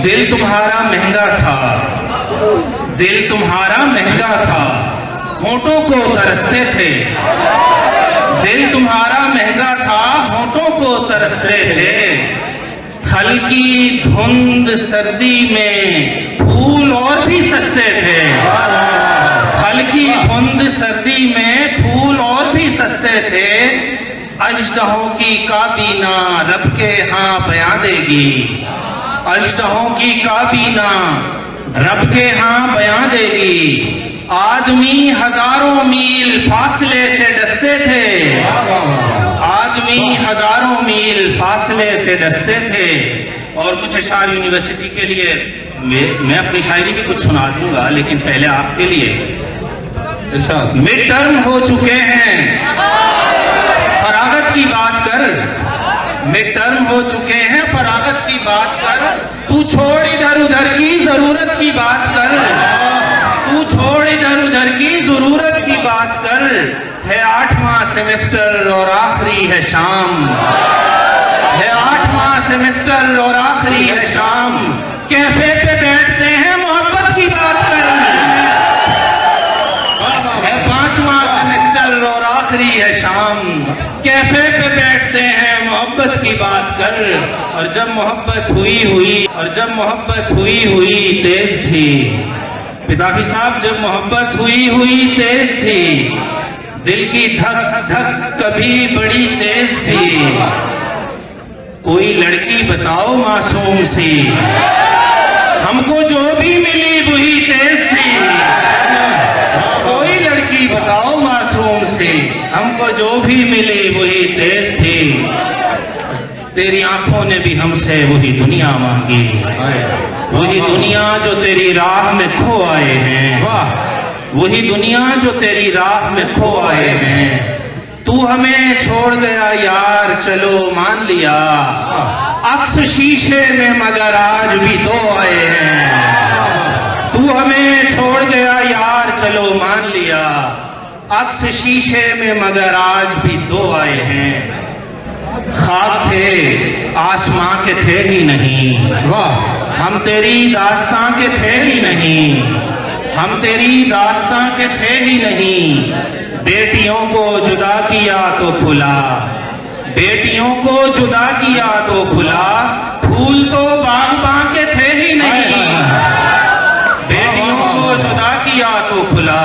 दिल तुम्हारा महंगा था, दिल तुम्हारा महंगा था, होठों को तरसते थे। दिल तुम्हारा महंगा था, होठों को तरसते थे। हल्की धुंद सर्दी में फूल और भी सस्ते थे। हल्की धुंद सर्दी में फूल और भी सस्ते थे। अजदहों की काबीना रब के यहाँ बयां देगी। अजदहों की काबीना रब के यहाँ बयां देगी। आदमी हजारों मील फासले से डसते थे। आदमी हजारों मील फासले से डसते थे। और कुछ अशार यूनिवर्सिटी के लिए मैं अपनी शायरी भी कुछ सुना दूंगा, लेकिन पहले आपके लिए। मिड टर्म हो चुके हैं, फरागत की बात कर। मिड टर्म हो चुके हैं, फरागत की बात कर। तू छोड़ इधर उधर की जरूरत की बात कर। तू छोड़ इधर उधर की जरूरत की बात कर। है 8वां सेमेस्टर और आखिरी है शाम। है 8वां सेमेस्टर और आखिरी है शाम। कैफे पे बैठते हैं, मोहब्बत की बात कर। है 5वां सेमेस्टर और आखिरी है शाम। कैफे पे बैठते हैं, मोहब्बत की बात कर। और जब मोहब्बत हुई तेज थी। पिताजी साहब, जब मोहब्बत हुई तेज थी। दिल की धक धक कभी बड़ी तेज थी। कोई लड़की बताओ मासूम सी, हमको जो भी मिली वही तेज थी। कोई लड़की बताओ मासूम सी, हमको जो भी मिली वही तेज थी। तेरी आंखों ने भी हमसे वही दुनिया मांगी। वही दुनिया जो तेरी राह में खो आए हैं। वही दुनिया जो तेरी राह में खो आए हैं। तू हमें छोड़ गया यार, चलो मान लिया। अक्स शीशे में मगर आज भी दो आए हैं। तू हमें छोड़ गया यार, चलो मान लिया। अक्स शीशे में मगर आज भी दो आए हैं। ख्वाब थे आसमां के थे ही नहीं। हम तेरी दास्तां के थे ही नहीं। हम तेरी दास्तां के थे ही नहीं। बेटियों को जुदा किया तो खुला। बेटियों को जुदा किया तो खुला। फूल तो बागबां के थे ही नहीं। बेटियों को जुदा किया तो खुला।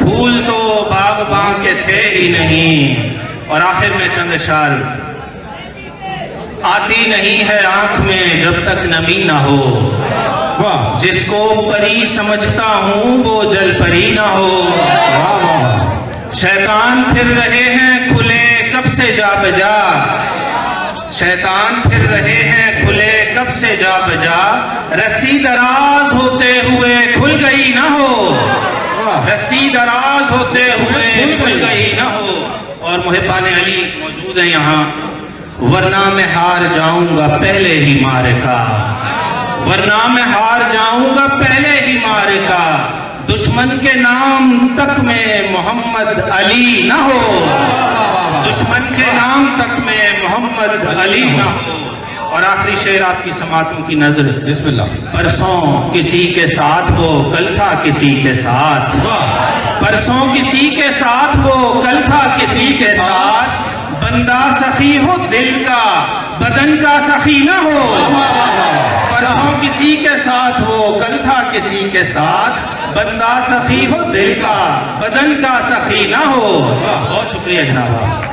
फूल तो बागबां के थे ही नहीं। और आखिर में चंद अशार। आती नहीं है आंख में जब तक नमी ना हो। जिसको परी समझता हूं वो जल परी ना हो। शैतान फिर रहे हैं खुले कब से जा बजा। शैतान फिर रहे हैं खुले कब से जा बजा। रस्सी दराज होते हुए खुल गई ना हो। रस्सी दराज होते हुए खुल गई ना हो। और मुहिब्बान अली मौजूद है यहाँ। वरना मैं हार जाऊंगा पहले ही मारका। वरना मैं हार जाऊंगा पहले ही मारका। दुश्मन के नाम तक में मोहम्मद अली ना हो। दुश्मन के नाम तक में मोहम्मद अली ना हो। और आखिरी शेर आपकी समातों की नजर। बिस्मिल्लाह। परसों किसी के साथ वो कल था किसी के साथ। परसों किसी के साथ वो कल था किसी के साथ। बंदा सखी हो दिल का बदन का सखी ना हो। परसों किसी के साथ वो कल था किसी के साथ। बंदा सखी हो दिल का बदन का सखी ना हो। बहुत शुक्रिया जनाब।